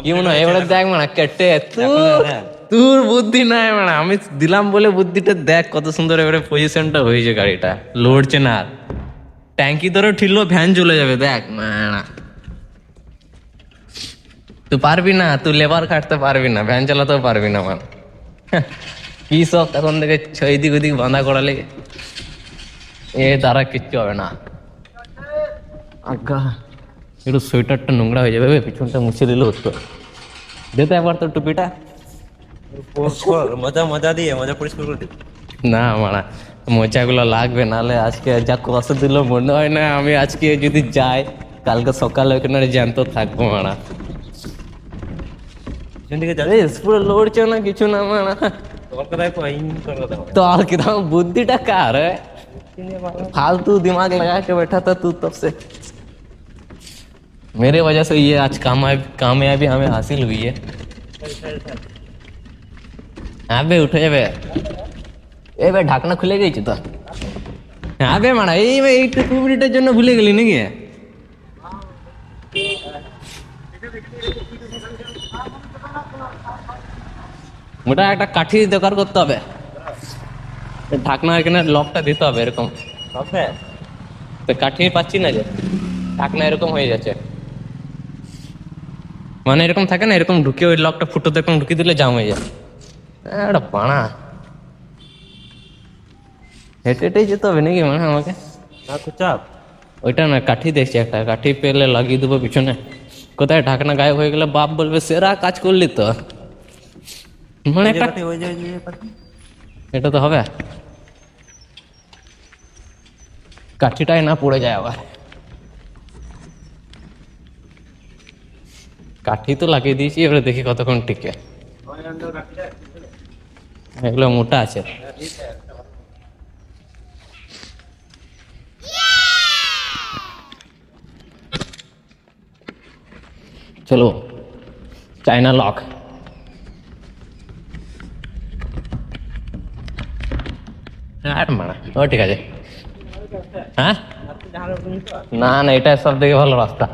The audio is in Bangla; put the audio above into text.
কি মনে হয় এবারে দেখ মানে কেটে তোর বুদ্ধি নাই মানে আমি দিলাম বলে বুদ্ধিটা দেখ কত সুন্দর এবারে পজিশনটা হয়েছে গাড়িটা লড়ছে না আর ট্যাঙ্কি ধরে ঠিললো ভ্যান চলে যাবে দেখ না তুই পারবি না তুই লেবার কাটতে পারবি না ভ্যান চালাতেও পারবি না মানে কি সব তখন থেকে এদিক ওদিক বাঁধা করালে এ দ্বারা কিচ্ছু হবে না আজ্ঞা একটু সোয়েটারটা নোংরা হয়ে যাবে পিছনটা মুছে দিলে হতো দিতে একবার তোর টুপিটা মজা দিয়ে মজা পরিষ্কার করে দিবি না মারা মোচাগুলো লাগবে নাহলে আজকে যা কষ্ট দিল মনে হয় না আমি আজকে যদি যাই কালকে সকালে ওখানে জ্যান্ত থাকবো মারা পুরো লড়ছে না কিছু না মারা तो और कितना बुद्धि टकार है फालतू दिमाग लगा के बैठा था तू तब से मेरे वजह से ये आज कामयाबी हमें हासिल हुई है हाँ बे उठे बे ए बे ढाकना खुले गई तो हाँ बे मारा ये बे 2 मिनटेर জন্য ভুলে গেলি নাকি মোটা একটা কাঠি দরকার করতে হবে ঢাকনা এখানে লকটা দিতে হবে এরকম তো কাঠি পাচ্ছি না যে ঢাকনা এরকম হয়ে যাচ্ছে মানে এরকম থাকে না এরকম ঢুকে ওই লকটা ফুটোতে এরকম ঢুকিয়ে দিলে জাম হয়ে যায় একটা বাড়া হেঁটে হেঁটেই যেতে হবে নাকি মানে আমাকে চাপ ওইটা না কাঠি দেখছি একটা কাঠি পেলে লাগিয়ে দেবো পিছনে কোথায় ঢাকনা গায়েব হয়ে গেলে বাপ বলবে সেরা কাজ করলি তো মানে একটা এটা তো হবে কাঠিটাই না পড়ে যায় আবার কাঠি তো লাগিয়ে দিয়েছি এবারে দেখি কতক্ষণ টিকে এগুলো মোটা আছে চলো চাইনা লক ও ঠিক আছে হ্যাঁ না না এটা সব থেকে ভালো রাস্তা